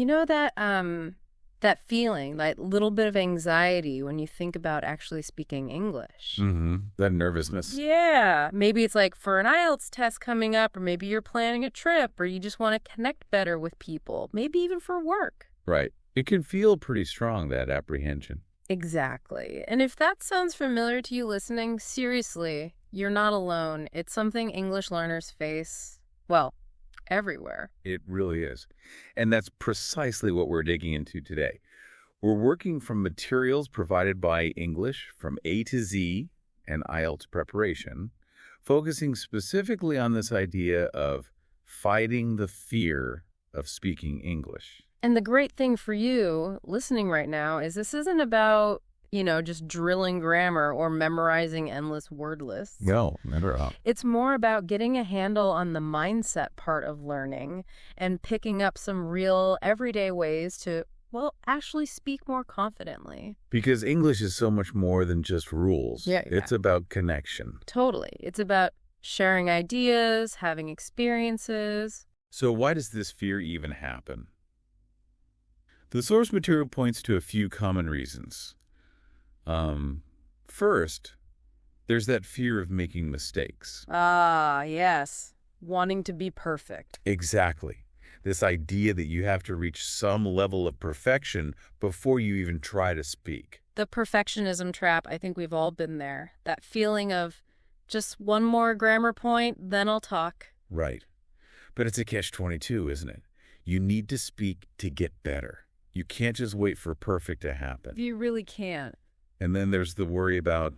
You know that feeling, that little bit of anxiety when you think about actually speaking English. Mm-hmm. That nervousness. Yeah. Maybe it's like for an IELTS test coming up, or maybe you're planning a trip, or you just want to connect better with people, maybe even for work. Right. It can feel pretty strong, that apprehension. Exactly. And if that sounds familiar to you listening, seriously, you're not alone. It's something English learners face, well, everywhere. It really is. And that's precisely what we're digging into today. We're working from materials provided by English from A to Z and IELTS preparation, focusing specifically on this idea of fighting the fear of speaking English. And the great thing for you listening right now is this isn't about, just drilling grammar or memorizing endless word lists. No, not at all. It's more about getting a handle on the mindset part of learning and picking up some real everyday ways to, well, actually speak more confidently. Because English is so much more than just rules. Yeah. It's about connection. Totally. It's about sharing ideas, having experiences. So why does this fear even happen? The source material points to a few common reasons. First, there's that fear of making mistakes. Ah, yes. Wanting to be perfect. Exactly. This idea that you have to reach some level of perfection before you even try to speak. The perfectionism trap, I think we've all been there. That feeling of just one more grammar point, then I'll talk. Right. But it's a catch-22, isn't it? You need to speak to get better. You can't just wait for perfect to happen. You really can't. And then there's the worry about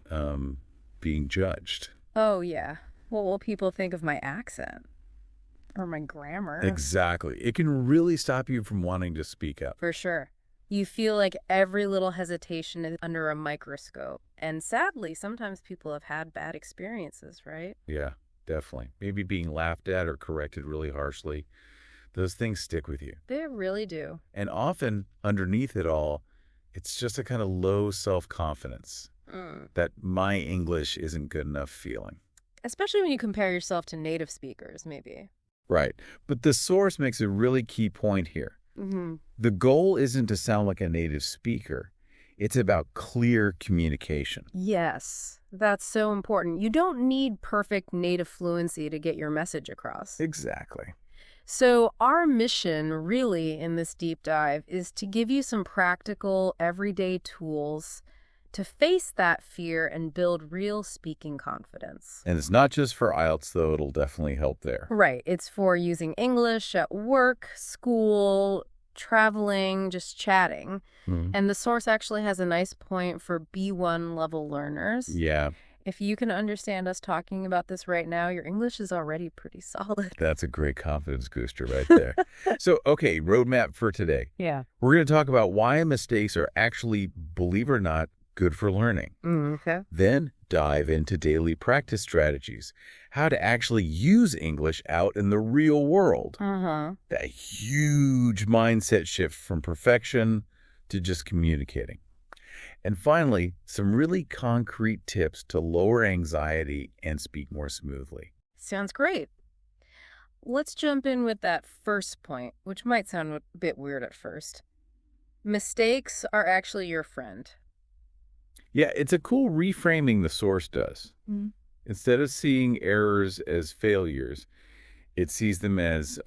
being judged. Oh, yeah. What will people think of my accent? Or my grammar? Exactly. It can really stop you from wanting to speak up. For sure. You feel like every little hesitation is under a microscope. And sadly, sometimes people have had bad experiences, right? Yeah, definitely. Maybe being laughed at or corrected really harshly. Those things stick with you. They really do. And often, underneath it all, it's just a kind of low self-confidence. That my English isn't good enough feeling. Especially when you compare yourself to native speakers, maybe. Right. But the source makes a really key point here. The goal isn't to sound like a native speaker. It's about clear communication. Yes, that's so important. You don't need perfect native fluency to get your message across. Exactly. So our mission really in this deep dive is to give you some practical, everyday tools to face that fear and build real speaking confidence. And it's not just for IELTS, though. It'll definitely help there. Right. It's for using English at work, school, traveling, just chatting. And the source actually has a nice point for B1 level learners. Yeah. If you can understand us talking about this right now, your English is already pretty solid. That's a great confidence booster right there. So, okay, roadmap for today. Yeah. We're going to talk about why mistakes are actually, believe it or not, good for learning. Okay. Then dive into daily practice strategies, how to actually use English out in the real world. That huge mindset shift from perfection to just communicating. And finally, some really concrete tips to lower anxiety and speak more smoothly. Sounds great. Let's jump in with that first point, which might sound a bit weird at first. Mistakes are actually your friend. Yeah, it's a cool reframing the source does. Instead of seeing errors as failures, it sees them as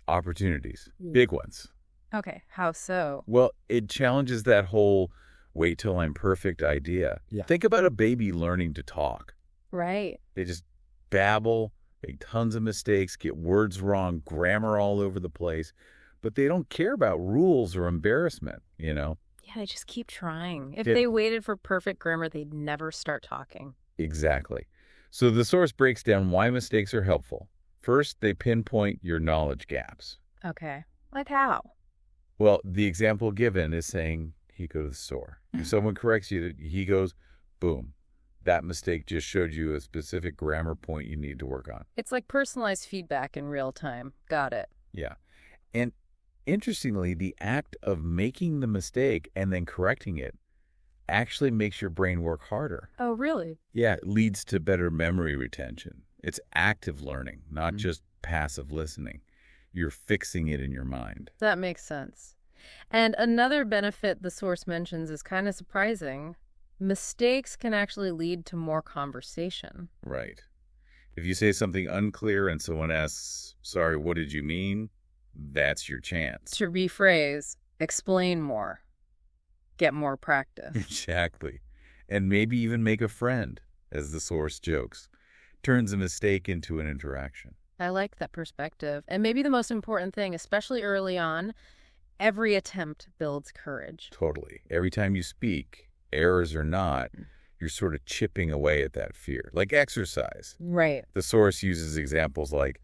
opportunities, big ones. Okay, how so? Well, it challenges that whole wait till I'm perfect idea. Yeah. Think about a baby learning to talk. Right. They just babble, make tons of mistakes, get words wrong, grammar all over the place, but they don't care about rules or embarrassment, Yeah, they just keep trying. If Yeah. they waited for perfect grammar, they'd never start talking. Exactly. So the source breaks down why mistakes are helpful. First, they pinpoint your knowledge gaps. Okay. Like how? Well, the example given is saying he go to the store. If someone corrects you, he goes, boom. That mistake just showed you a specific grammar point you need to work on. It's like personalized feedback in real time. Got it. Yeah. And interestingly, the act of making the mistake and then correcting it actually makes your brain work harder. Oh, really? Yeah, it leads to better memory retention. It's active learning, not just passive listening. You're fixing it in your mind. That makes sense. And another benefit the source mentions is kind of surprising. Mistakes can actually lead to more conversation. Right. If you say something unclear and someone asks, sorry, what did you mean? That's your chance. To rephrase, explain more, get more practice. Exactly. And maybe even make a friend, as the source jokes. Turns a mistake into an interaction. I like that perspective. And maybe the most important thing, especially early on, every attempt builds courage. Totally. Every time you speak, errors or not, you're sort of chipping away at that fear. Like exercise. Right. The source uses examples like,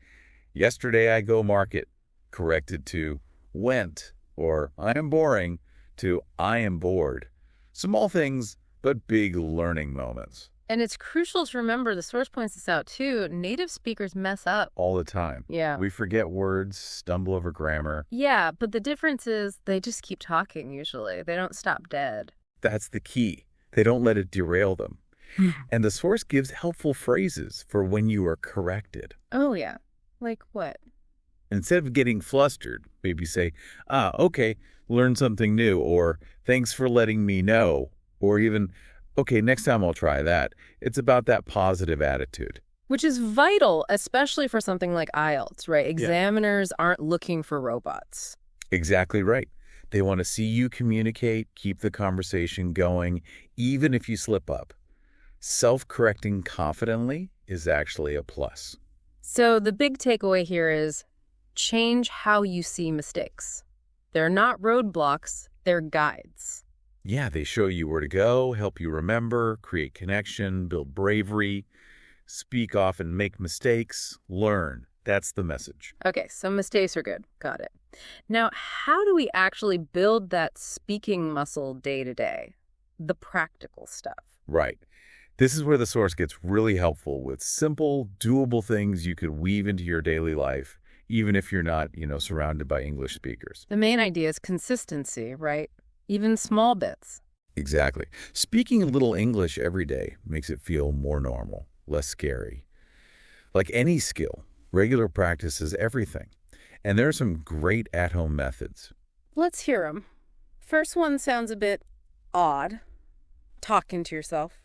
yesterday I go market, corrected to went, or I am boring, to I am bored. Small things, but big learning moments. And it's crucial to remember, the source points this out too, native speakers mess up. All the time. Yeah. We forget words, stumble over grammar. Yeah, but the difference is they just keep talking usually. They don't stop dead. That's the key. They don't let it derail them. And the source gives helpful phrases for when you are corrected. Oh, yeah. Like what? Instead of getting flustered, maybe say, okay, learn something new, or thanks for letting me know, or even, okay, next time I'll try that. It's about that positive attitude. Which is vital, especially for something like IELTS, right? Examiners aren't looking for robots. Exactly right. They want to see you communicate, keep the conversation going, even if you slip up. Self-correcting confidently is actually a plus. So the big takeaway here is change how you see mistakes. They're not roadblocks, they're guides. Yeah, they show you where to go, help you remember, create connection, build bravery, speak often, make mistakes, learn. That's the message. Okay, so mistakes are good. Got it. Now, how do we actually build that speaking muscle day to day? The practical stuff. Right. This is where the source gets really helpful with simple, doable things you could weave into your daily life, even if you're not, surrounded by English speakers. The main idea is consistency, right? Even small bits. Exactly. Speaking a little English every day makes it feel more normal, less scary. Like any skill, regular practice is everything. And there are some great at-home methods. Let's hear them. First one sounds a bit odd. Talking to yourself.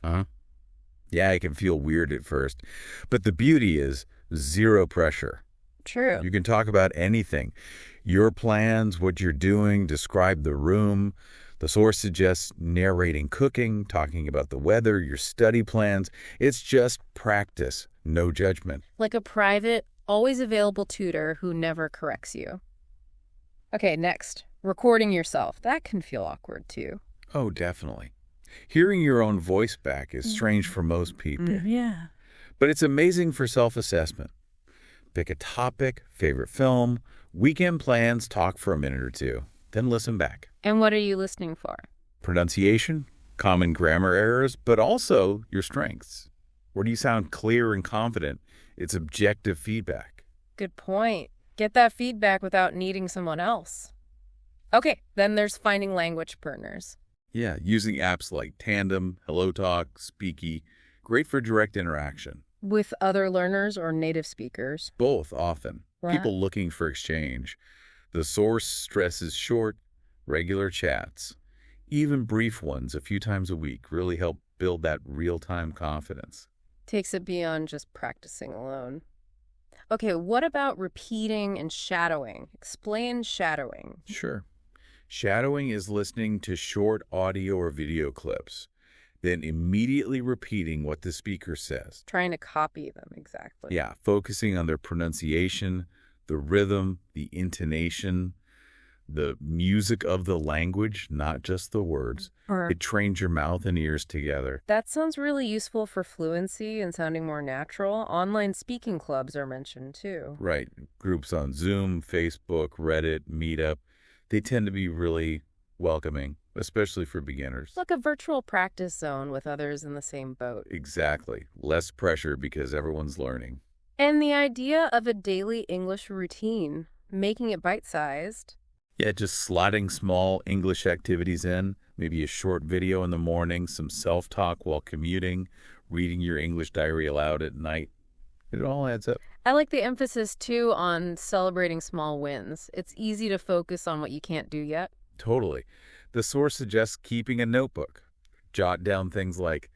Yeah, it can feel weird at first. But the beauty is zero pressure. True. You can talk about anything. Your plans, what you're doing, describe the room. The source suggests narrating cooking, talking about the weather, your study plans. It's just practice, no judgment. Like a private, always available tutor who never corrects you. Okay, next. Recording yourself. That can feel awkward too. Oh, definitely. Hearing your own voice back is strange for most people. Yeah. But it's amazing for self-assessment. Pick a topic, favorite film, weekend plans, talk for a minute or two, then listen back. And what are you listening for? Pronunciation, common grammar errors, but also your strengths. Where do you sound clear and confident? It's objective feedback. Good point. Get that feedback without needing someone else. Okay, then there's finding language partners. Yeah, using apps like Tandem, HelloTalk, Speaky, great for direct interaction. With other learners or native speakers. Both often. Right. People looking for exchange. The source stresses short, regular chats. Even brief ones a few times a week really help build that real-time confidence. Takes it beyond just practicing alone. Okay, what about repeating and shadowing? Explain shadowing. Sure. Shadowing is listening to short audio or video clips, then immediately repeating what the speaker says. Trying to copy them, exactly. Yeah, focusing on their pronunciation, the rhythm, the intonation, the music of the language, not just the words. It trains your mouth and ears together. That sounds really useful for fluency and sounding more natural. Online speaking clubs are mentioned too. Right. Groups on Zoom, Facebook, Reddit, Meetup, they tend to be really welcoming, especially for beginners. Like a virtual practice zone with others in the same boat. Exactly. Less pressure because everyone's learning. And the idea of a daily English routine, making it bite-sized. Yeah, just slotting small English activities in, maybe a short video in the morning, some self-talk while commuting, reading your English diary aloud at night. It all adds up. I like the emphasis, too, on celebrating small wins. It's easy to focus on what you can't do yet. Totally. The source suggests keeping a notebook. Jot down things like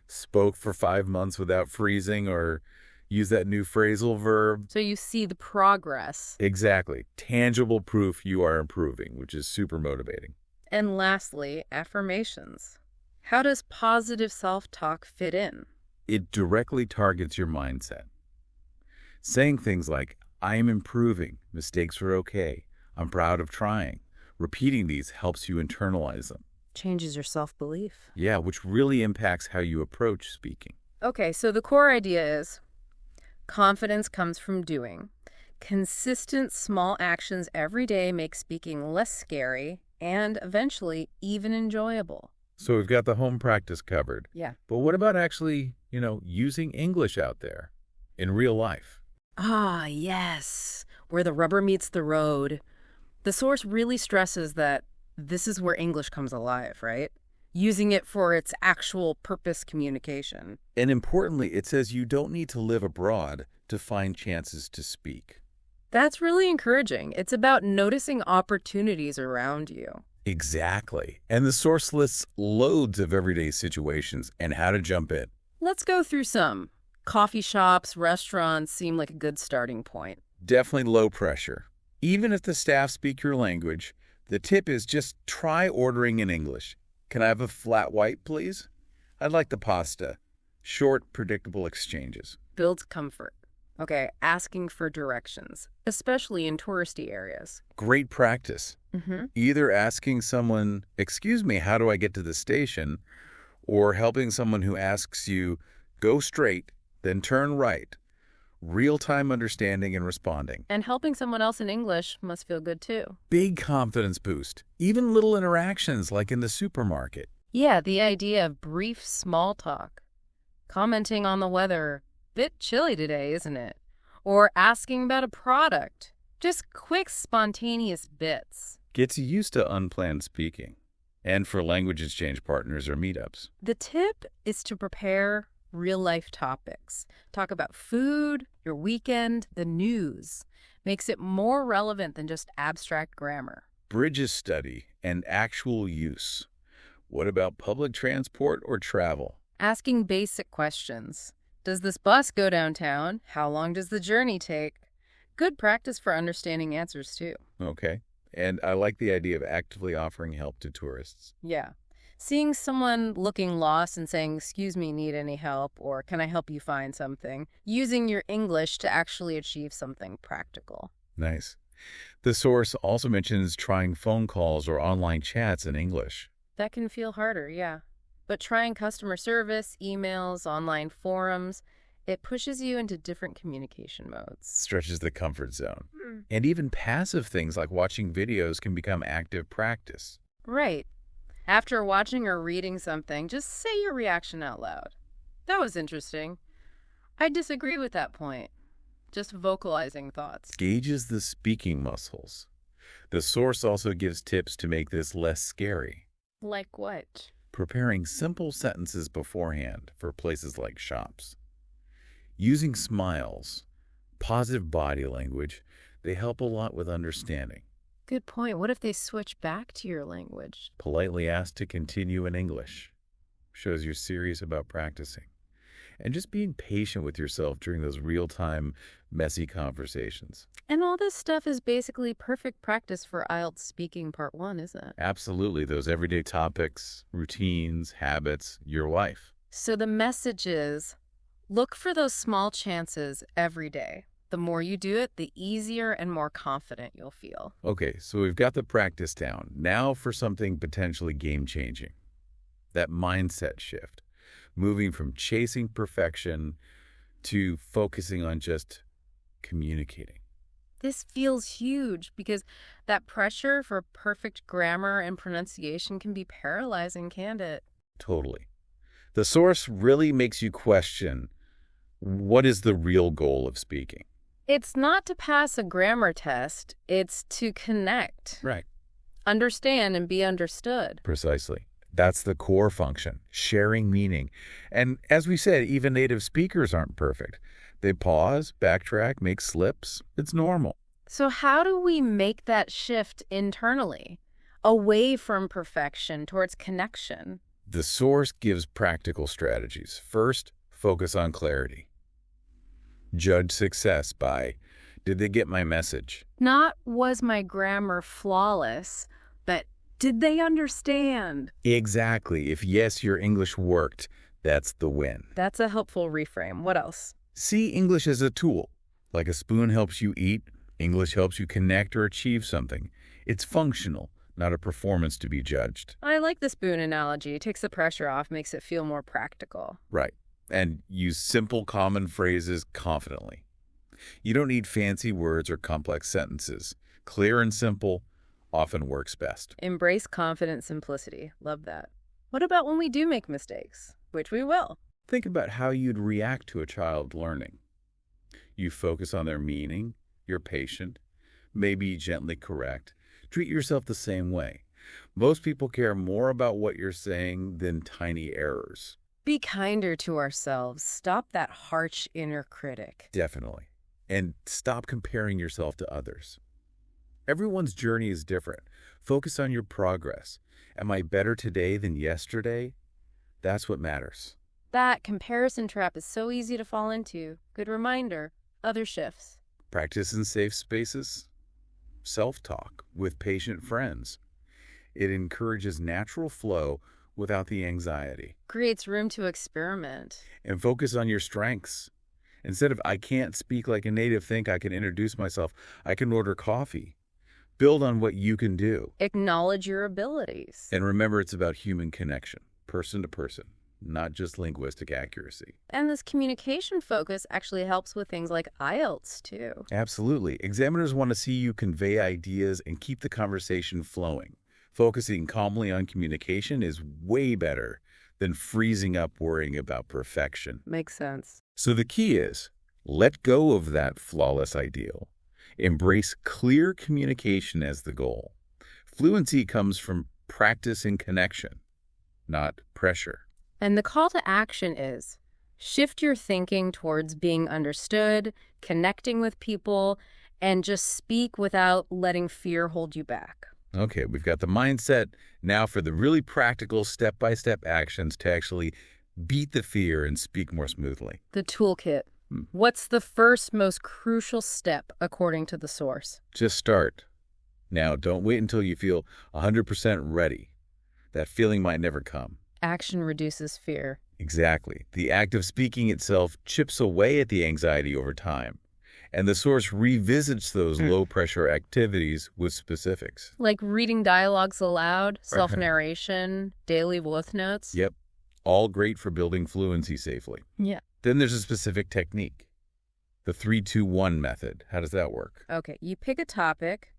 spoke for 5 months without freezing, or use that new phrasal verb. So you see the progress. Exactly. Tangible proof you are improving, which is super motivating. And lastly, affirmations. How does positive self-talk fit in? It directly targets your mindset. Saying things like, I am improving, mistakes are okay, I'm proud of trying. Repeating these helps you internalize them. Changes your self-belief. Yeah, which really impacts how you approach speaking. Okay, so the core idea is confidence comes from doing. Consistent small actions every day make speaking less scary and eventually even enjoyable. So we've got the home practice covered. Yeah. But what about actually, using English out there in real life? Ah, yes, where the rubber meets the road. The source really stresses that this is where English comes alive, right? Using it for its actual purpose communication. And importantly, it says you don't need to live abroad to find chances to speak. That's really encouraging. It's about noticing opportunities around you. Exactly. And the source lists loads of everyday situations and how to jump in. Let's go through some. Coffee shops, restaurants seem like a good starting point. Definitely low pressure. Even if the staff speak your language, the tip is just try ordering in English. Can I have a flat white, please? I'd like the pasta. Short, predictable exchanges. Builds comfort. Okay, asking for directions, especially in touristy areas. Great practice. Either asking someone, excuse me, how do I get to the station? Or helping someone who asks you, go straight, then turn right. Real-time understanding and responding. And helping someone else in English must feel good too. Big confidence boost. Even little interactions like in the supermarket. Yeah, the idea of brief small talk. Commenting on the weather. Bit chilly today, isn't it? Or asking about a product. Just quick, spontaneous bits. Gets you used to unplanned speaking. And for language exchange partners or meetups. The tip is to prepare real-life topics. Talk about food, your weekend, the news. Makes it more relevant than just abstract grammar. Bridges study and actual use. What about public transport or travel? Asking basic questions. Does this bus go downtown? How long does the journey take? Good practice for understanding answers, too. Okay. And I like the idea of actively offering help to tourists. Yeah. Seeing someone looking lost and saying, excuse me, need any help, or can I help you find something? Using your English to actually achieve something practical. Nice. The source also mentions trying phone calls or online chats in English. That can feel harder, yeah. But trying customer service, emails, online forums, it pushes you into different communication modes. Stretches the comfort zone. And even passive things like watching videos can become active practice. Right. After watching or reading something, just say your reaction out loud. That was interesting. I disagree with that point. Just vocalizing thoughts. Gauges the speaking muscles. The source also gives tips to make this less scary. Like what? Preparing simple sentences beforehand for places like shops. Using smiles, positive body language, they help a lot with understanding. Good point. What if they switch back to your language? Politely ask to continue in English. Shows you're serious about practicing. And just being patient with yourself during those real-time, messy conversations. And all this stuff is basically perfect practice for IELTS Speaking Part 1, isn't it? Absolutely. Those everyday topics, routines, habits, your life. So the message is, look for those small chances every day. The more you do it, the easier and more confident you'll feel. Okay, so we've got the practice down. Now for something potentially game-changing. That mindset shift. Moving from chasing perfection to focusing on just communicating. This feels huge because that pressure for perfect grammar and pronunciation can be paralyzing, can't it? Totally. The source really makes you question, what is the real goal of speaking? It's not to pass a grammar test, it's to connect. Right. Understand and be understood. Precisely. That's the core function, sharing meaning. And as we said, even native speakers aren't perfect. They pause, backtrack, make slips. It's normal. So how do we make that shift internally, away from perfection towards connection? The source gives practical strategies. First, focus on clarity. Judge success by, did they get my message? Not was my grammar flawless, but did they understand? Exactly. If yes, your English worked, that's the win. That's a helpful reframe. What else? See English as a tool. Like a spoon helps you eat, English helps you connect or achieve something. It's functional, not a performance to be judged. I like the spoon analogy. It takes the pressure off, makes it feel more practical. Right. And use simple, common phrases confidently. You don't need fancy words or complex sentences. Clear and simple often works best. Embrace confident simplicity. Love that. What about when we do make mistakes? Which we will. Think about how you'd react to a child learning. You focus on their meaning, you're patient, maybe gently correct. Treat yourself the same way. Most people care more about what you're saying than tiny errors. Be kinder to ourselves. Stop that harsh inner critic. Definitely. And stop comparing yourself to others. Everyone's journey is different. Focus on your progress. Am I better today than yesterday? That's what matters. That comparison trap is so easy to fall into. Good reminder. Other shifts. Practice in safe spaces. Self-talk with patient friends. It encourages natural flow without the anxiety. Creates room to experiment. And focus on your strengths. Instead of, I can't speak like a native, think I can introduce myself. I can order coffee. Build on what you can do. Acknowledge your abilities. And remember, it's about human connection, person to person, not just linguistic accuracy. And this communication focus actually helps with things like IELTS, too. Absolutely. Examiners want to see you convey ideas and keep the conversation flowing. Focusing calmly on communication is way better than freezing up worrying about perfection. Makes sense. So the key is, let go of that flawless ideal. Embrace clear communication as the goal. Fluency comes from practice and connection, not pressure. And the call to action is, shift your thinking towards being understood, connecting with people, and just speak without letting fear hold you back. Okay, we've got the mindset. Now for the really practical step-by-step actions to actually beat the fear and speak more smoothly. The toolkit. What's the first most crucial step according to the source? Just start. Now, don't wait until you feel 100% ready. That feeling might never come. Action reduces fear. Exactly. The act of speaking itself chips away at the anxiety over time. And the source revisits those low-pressure activities with specifics. Like reading dialogues aloud, self-narration, daily voice notes. Yep. All great for building fluency safely. Yeah. Then there's a specific technique. The 3-2-1 method. How does that work? Okay, you pick a topic,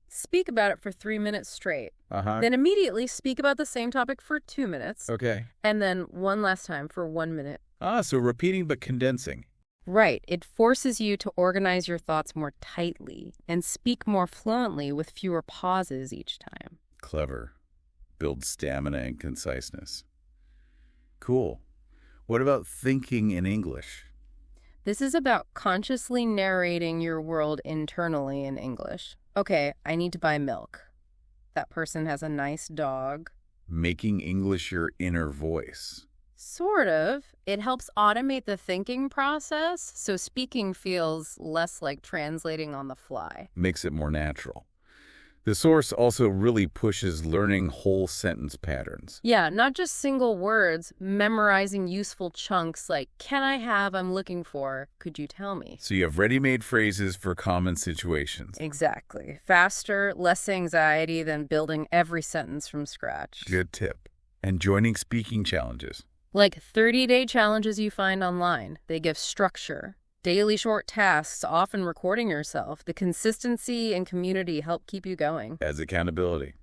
speak about it for 3 minutes straight. Uh-huh. Then immediately speak about the same topic for 2 minutes. Okay. And then one last time for 1 minute. So repeating but condensing. Right. It forces you to organize your thoughts more tightly and speak more fluently with fewer pauses each time. Clever. Builds stamina and conciseness. Cool. What about thinking in English? This is about consciously narrating your world internally in English. Okay, I need to buy milk. That person has a nice dog. Making English your inner voice. Sort of. It helps automate the thinking process, so speaking feels less like translating on the fly. Makes it more natural. The source also really pushes learning whole sentence patterns. Yeah, not just single words, memorizing useful chunks like, can I have, I'm looking for, could you tell me? So you have ready-made phrases for common situations. Exactly. Faster, less anxiety than building every sentence from scratch. Good tip. And joining speaking challenges. Like 30-day challenges you find online. They give structure. Daily short tasks, often recording yourself. The consistency and community help keep you going. As accountability.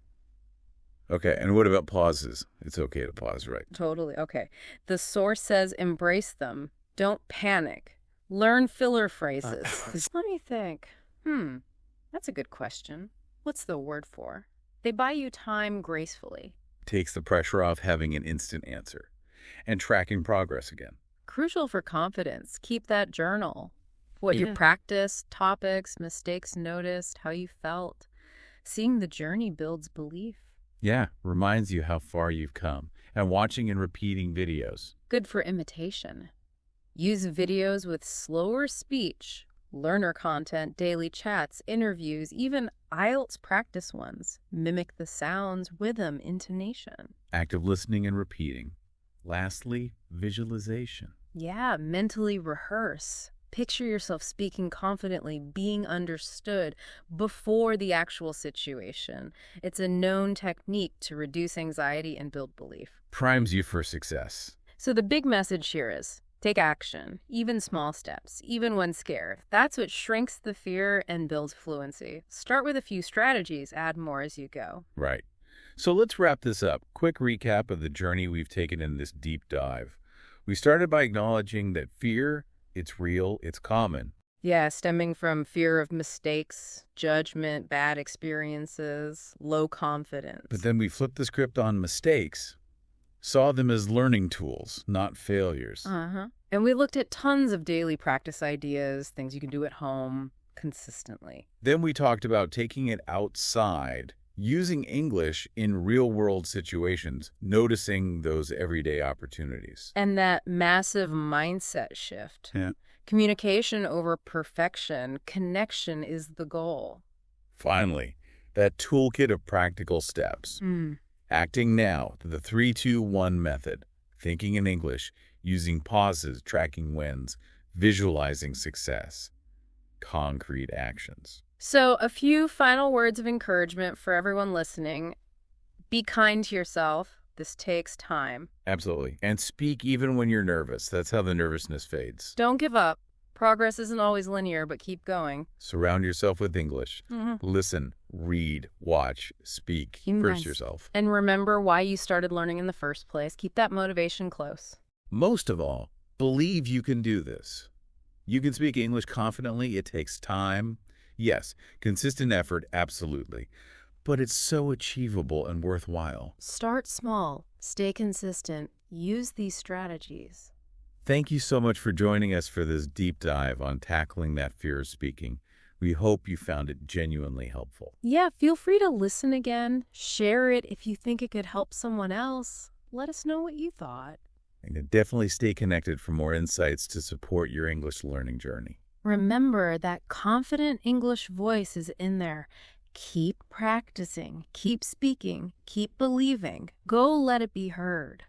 Okay, and what about pauses? It's okay to pause, right? Totally. Okay. The source says embrace them. Don't panic. Learn filler phrases. Let me think. That's a good question. What's the word for? They buy you time gracefully. Takes the pressure off having an instant answer. And tracking progress again. Crucial for confidence. Keep that journal. What you Yeah. practiced, topics, mistakes noticed, how you felt. Seeing the journey builds belief. Yeah, reminds you how far you've come. And watching and repeating videos. Good for imitation. Use videos with slower speech, learner content, daily chats, interviews, even IELTS practice ones. Mimic the sounds, rhythm, intonation. Active listening and repeating. Lastly, visualization. Yeah, mentally rehearse. Picture yourself speaking confidently, being understood before the actual situation. It's a known technique to reduce anxiety and build belief. Primes you for success. So the big message here is take action, even small steps, even when scared. That's what shrinks the fear and builds fluency. Start with a few strategies, add more as you go. Right. So let's wrap this up. Quick recap of the journey we've taken in this deep dive. We started by acknowledging that fear, it's real, it's common. Yeah, stemming from fear of mistakes, judgment, bad experiences, low confidence. But then we flipped the script on mistakes, saw them as learning tools, not failures. And we looked at tons of daily practice ideas, things you can do at home consistently. Then we talked about taking it outside, using English in real-world situations, noticing those everyday opportunities. And that massive mindset shift. Yeah. Communication over perfection, connection is the goal. Finally, that toolkit of practical steps. Acting now, the 3-2-1 method. Thinking in English, using pauses, tracking wins, visualizing success. Concrete actions. So a few final words of encouragement for everyone listening. Be kind to yourself. This takes time. Absolutely. And speak even when you're nervous. That's how the nervousness fades. Don't give up. Progress isn't always linear, but keep going. Surround yourself with English. Listen, read, watch, speak. Immerse yourself. And remember why you started learning in the first place. Keep that motivation close. Most of all, believe you can do this. You can speak English confidently. It takes time. Yes, consistent effort, absolutely. But it's so achievable and worthwhile. Start small. Stay consistent. Use these strategies. Thank you so much for joining us for this deep dive on tackling that fear of speaking. We hope you found it genuinely helpful. Yeah, feel free to listen again. Share it if you think it could help someone else. Let us know what you thought. And definitely stay connected for more insights to support your English learning journey. Remember that confident English voice is in there. Keep practicing, keep speaking, keep believing. Go let it be heard.